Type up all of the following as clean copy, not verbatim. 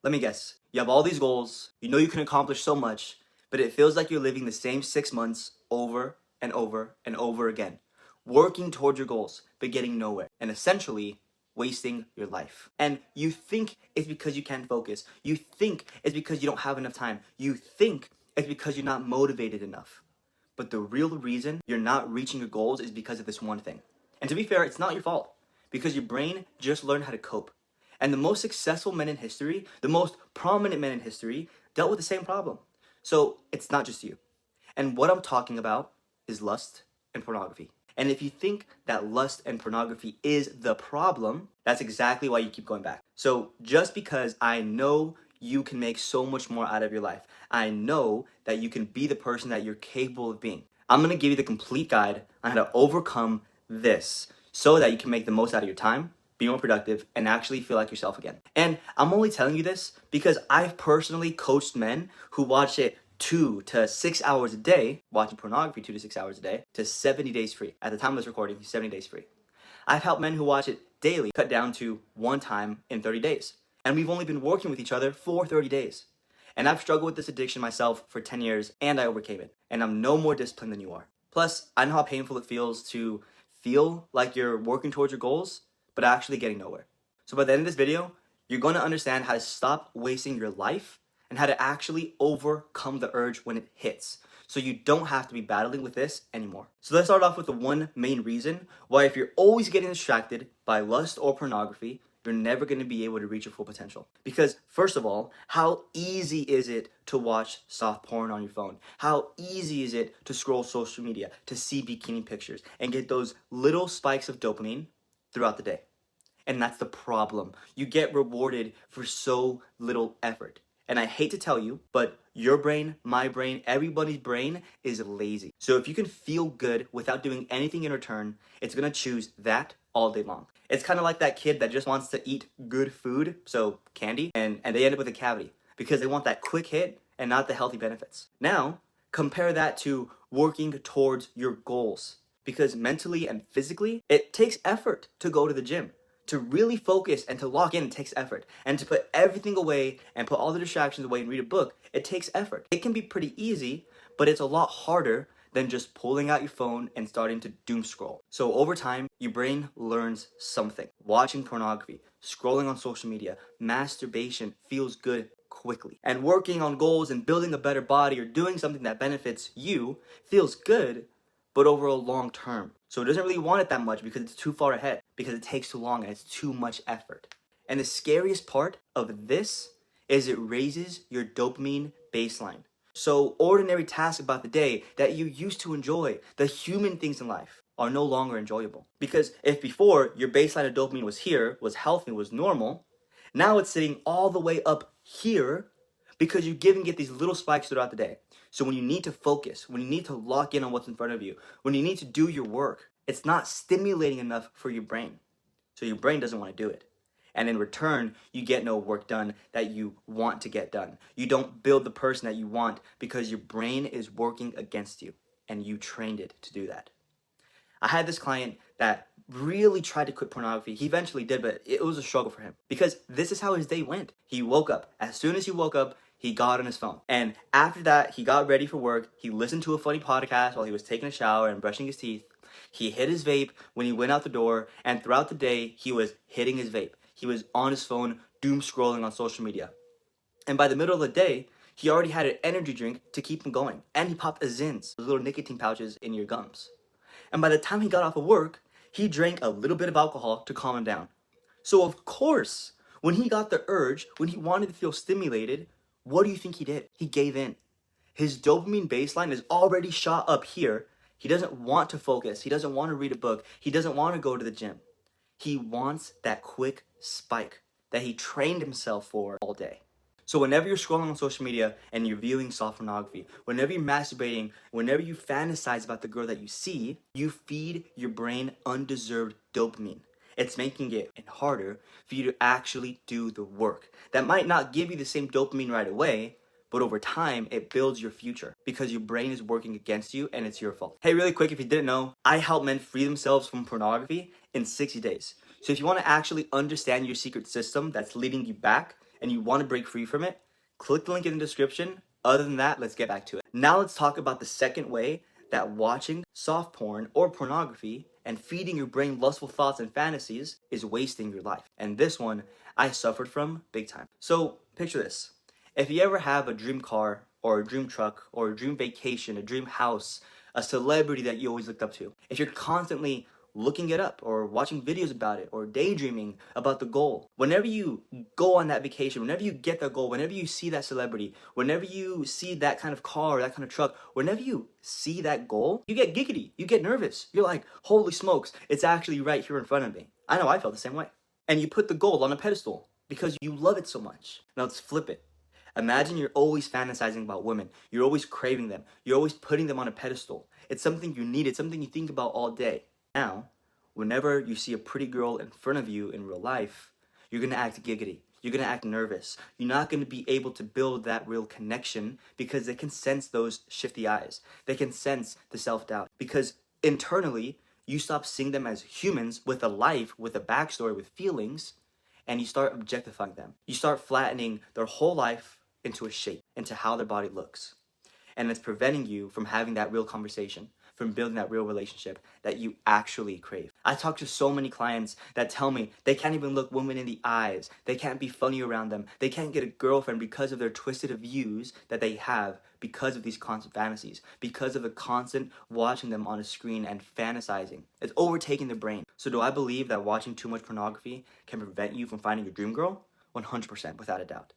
Let me guess. You have all these goals, you know you can accomplish so much, but it feels like you're living the same 6 months over and over and over again, working towards your goals, but getting nowhere, and essentially wasting your life. And you think it's because you can't focus. You think it's because you don't have enough time. You think it's because you're not motivated enough. But the real reason you're not reaching your goals is because of this one thing. And to be fair, it's not your fault, because your brain just learned how to cope. And the most successful men in history, the most prominent men in history, dealt with the same problem. So it's not just you. And what I'm talking about is lust and pornography. And if you think that lust and pornography is the problem, that's exactly why you keep going back. So just because I know you can make so much more out of your life, I know that you can be the person that you're capable of being, I'm gonna give you the complete guide on how to overcome this so that you can make the most out of your time, be more productive, and actually feel like yourself again. And I'm only telling you this because I've personally coached men who watch it 2 to 6 hours a day, watching pornography 2 to 6 hours a day, to 70 days free. At the time of this recording, he's 70 days free. I've helped men who watch it daily cut down to 1 time in 30 days. And we've only been working with each other for 30 days. And I've struggled with this addiction myself for 10 years, and I overcame it. And I'm no more disciplined than you are. Plus, I know how painful it feels to feel like you're working towards your goals, but actually getting nowhere. So by the end of this video, you're going to understand how to stop wasting your life and how to actually overcome the urge when it hits, so you don't have to be battling with this anymore. So let's start off with the one main reason why, if you're always getting distracted by lust or pornography, you're never going to be able to reach your full potential. Because first of all, how easy is it to watch soft porn on your phone? How easy is it to scroll social media, to see bikini pictures, and get those little spikes of dopamine throughout the day? And that's the problem. You get rewarded for so little effort. And I hate to tell you, but your brain, my brain, everybody's brain is lazy. So if you can feel good without doing anything in return, it's gonna choose that all day long. It's kind of like that kid that just wants to eat good food, so candy, and they end up with a cavity because they want that quick hit and not the healthy benefits. Now, compare that to working towards your goals, because mentally and physically, it takes effort to go to the gym. To really focus and to lock in, it takes effort. And to put everything away and put all the distractions away and read a book, it takes effort. It can be pretty easy, but it's a lot harder than just pulling out your phone and starting to doom scroll. So over time, your brain learns something. Watching pornography, scrolling on social media, masturbation feels good quickly. And working on goals and building a better body or doing something that benefits you feels good, but over a long term. So it doesn't really want it that much because it's too far ahead, because it takes too long and it's too much effort. And the scariest part of this is it raises your dopamine baseline. So ordinary tasks about the day that you used to enjoy, the human things in life, are no longer enjoyable. Because if before your baseline of dopamine was here, was healthy, was normal, now it's sitting all the way up here because you're giving it these little spikes throughout the day. So when you need to focus, when you need to lock in on what's in front of you, when you need to do your work, it's not stimulating enough for your brain. So your brain doesn't want to do it. And in return, you get no work done that you want to get done. You don't build the person that you want because your brain is working against you and you trained it to do that. I had this client that really tried to quit pornography. He eventually did, but it was a struggle for him because this is how his day went. He woke up. As soon as he woke up, he got on his phone. And after that, he got ready for work. He listened to a funny podcast while he was taking a shower and brushing his teeth. He hit his vape when he went out the door, and throughout the day, he was hitting his vape. He was on his phone, doom scrolling on social media. And by the middle of the day, he already had an energy drink to keep him going. And he popped a Zins, those little nicotine pouches in your gums. And by the time he got off of work, he drank a little bit of alcohol to calm him down. So of course, when he got the urge, when he wanted to feel stimulated, what do you think he did? He gave in. His dopamine baseline is already shot up here. He doesn't want to focus. He doesn't want to read a book. He doesn't want to go to the gym. He wants that quick spike that he trained himself for all day. So whenever you're scrolling on social media and you're viewing soft pornography, whenever you're masturbating, whenever you fantasize about the girl that you see, you feed your brain undeserved dopamine. It's making it harder for you to actually do the work. That might not give you the same dopamine right away, but over time, it builds your future because your brain is working against you and it's your fault. Hey, really quick, if you didn't know, I help men free themselves from pornography in 60 days. So if you want to actually understand your secret system that's leading you back and you want to break free from it, click the link in the description. Other than that, let's get back to it. Now let's talk about the second way that watching soft porn or pornography and feeding your brain lustful thoughts and fantasies is wasting your life. And this one I suffered from big time. So picture this. If you ever have a dream car or a dream truck or a dream vacation, a dream house, a celebrity that you always looked up to, if you're constantly looking it up or watching videos about it or daydreaming about the goal, whenever you go on that vacation, whenever you get that goal, whenever you see that celebrity, whenever you see that kind of car, that kind of truck, whenever you see that goal, you get giggity, you get nervous. You're like, holy smokes, it's actually right here in front of me. I know I felt the same way. And you put the goal on a pedestal because you love it so much. Now let's flip it. Imagine you're always fantasizing about women. You're always craving them. You're always putting them on a pedestal. It's something you need. It's something you think about all day. Now, whenever you see a pretty girl in front of you in real life, you're going to act giggity. You're going to act nervous. You're not going to be able to build that real connection because they can sense those shifty eyes. They can sense the self-doubt because internally, you stop seeing them as humans with a life, with a backstory, with feelings, and you start objectifying them. You start flattening their whole life into a shape, into how their body looks. And it's preventing you from having that real conversation, from building that real relationship that you actually crave. I talk to so many clients that tell me they can't even look women in the eyes. They can't be funny around them. They can't get a girlfriend because of their twisted views that they have because of these constant fantasies, because of the constant watching them on a screen and fantasizing. It's overtaking their brain. So do I believe that watching too much pornography can prevent you from finding your dream girl? 100%, without a doubt.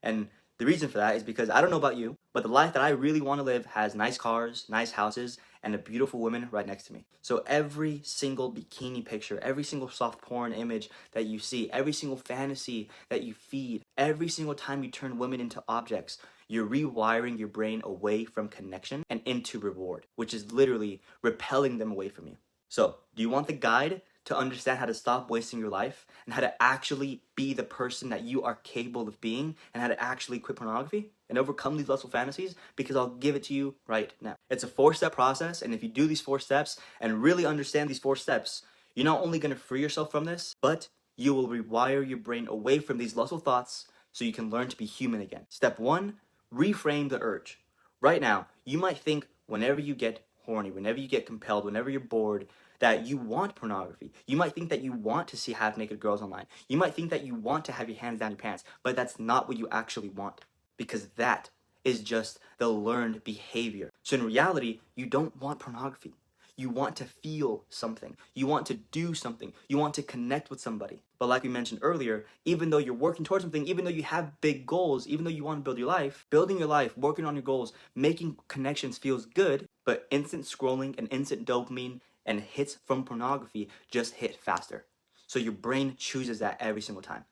And the reason for that is because I don't know about you, but the life that I really want to live has nice cars, nice houses, and a beautiful woman right next to me. So every single bikini picture, every single soft porn image that you see, every single fantasy that you feed, every single time you turn women into objects, you're rewiring your brain away from connection and into reward, which is literally repelling them away from you. So, do you want the guide to understand how to stop wasting your life and how to actually be the person that you are capable of being and how to actually quit pornography and overcome these lustful fantasies? Because I'll give it to you right now. It's a 4-step process, and if you do these 4 steps and really understand these 4 steps, you're not only going to free yourself from this, but you will rewire your brain away from these lustful thoughts so you can learn to be human again. Step 1, reframe the urge. Right now, you might think whenever you get horny, whenever you get compelled, whenever you're bored, that you want pornography. You might think that you want to see half-naked girls online. You might think that you want to have your hands down your pants, but that's not what you actually want, because that is just the learned behavior. So in reality, you don't want pornography. You want to feel something. You want to do something. You want to connect with somebody. But like we mentioned earlier, even though you're working towards something, even though you have big goals, even though you want to build your life, building your life, working on your goals, making connections feels good, but instant scrolling and instant dopamine and hits from pornography just hit faster. So your brain chooses that every single time.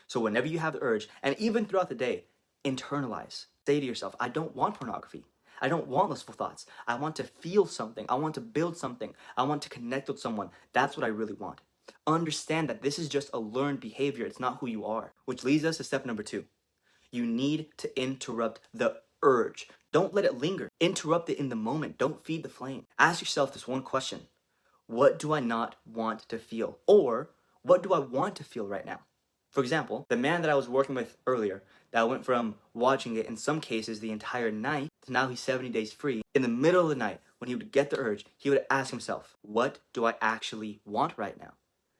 So whenever you have the urge, and even throughout the day, internalize. Say to yourself, I don't want pornography. I don't want lustful thoughts. I want to feel something. I want to build something. I want to connect with someone. That's what I really want. Understand that this is just a learned behavior. It's not who you are. Which leads us to step number 2. You need to interrupt the urge. Don't let it linger. Interrupt it in the moment. Don't feed the flame. Ask yourself this one question. What do I not want to feel? Or what do I want to feel right now? For example, the man that I was working with earlier, that went from watching it in some cases the entire night to now he's 70 days free. In the middle of the night, when he would get the urge, he would ask himself, what do I actually want right now?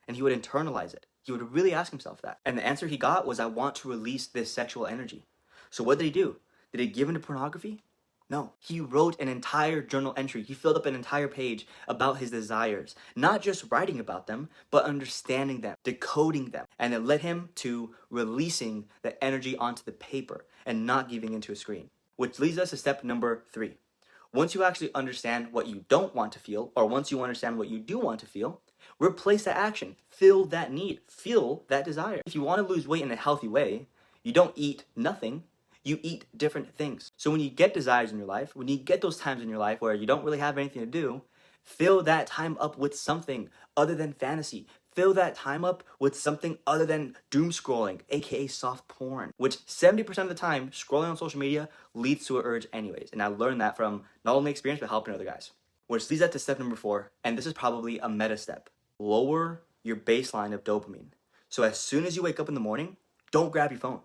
And he would internalize it. He would really ask himself that. And the answer he got was, I want to release this sexual energy. So what did he do? Did he give into pornography? No, he wrote an entire journal entry. He filled up an entire page about his desires, not just writing about them, but understanding them, decoding them. And it led him to releasing the energy onto the paper and not giving into a screen. Which leads us to step number 3. Once you actually understand what you don't want to feel, or once you understand what you do want to feel, replace that action. Fill that need. Feel that desire. If you want to lose weight in a healthy way, you don't eat nothing. You eat different things. So when you get desires in your life, when you get those times in your life where you don't really have anything to do, fill that time up with something other than fantasy. Fill that time up with something other than doom scrolling, aka soft porn, which 70% of the time, scrolling on social media leads to an urge anyways. And I learned that from not only experience, but helping other guys. Which leads us to step number 4, and this is probably a meta step. Lower your baseline of dopamine. So as soon as you wake up in the morning, Don't grab your phone.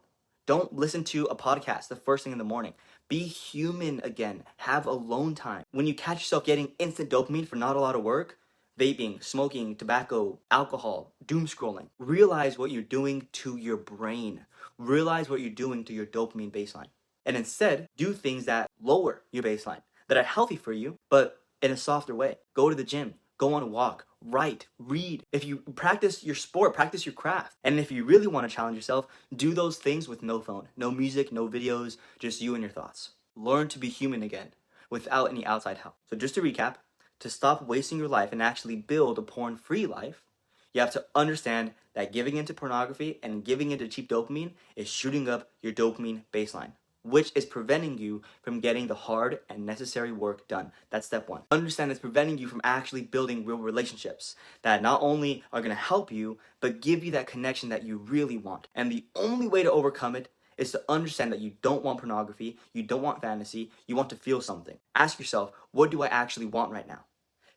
Don't listen to a podcast the first thing in the morning. Be human again. Have alone time. When you catch yourself getting instant dopamine for not a lot of work, vaping, smoking, tobacco, alcohol, doom scrolling, realize what you're doing to your brain. Realize what you're doing to your dopamine baseline. And instead, do things that lower your baseline, that are healthy for you, but in a softer way. Go to the gym, go on a walk, write, read. If you practice your sport, practice your craft. And if you really want to challenge yourself, do those things with no phone, no music, no videos, just you and your thoughts. Learn to be human again without any outside help. So just to recap, to stop wasting your life and actually build a porn-free life, you have to understand that giving into pornography and giving into cheap dopamine is shooting up your dopamine baseline, which is preventing you from getting the hard and necessary work done. That's step one. Understand it's preventing you from actually building real relationships that not only are going to help you, but give you that connection that you really want. And the only way to overcome it is to understand that you don't want pornography, you don't want fantasy, you want to feel something. Ask yourself, what do I actually want right now?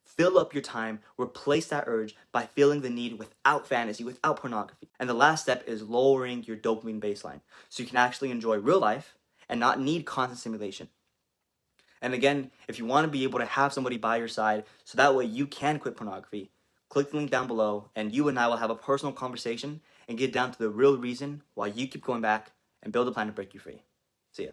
Fill up your time, replace that urge by feeling the need without fantasy, without pornography. And the last step is lowering your dopamine baseline so you can actually enjoy real life and not need constant stimulation. And again, if you want to be able to have somebody by your side so that way you can quit pornography, click the link down below and you and I will have a personal conversation and get down to the real reason why you keep going back and build a plan to break you free. See ya.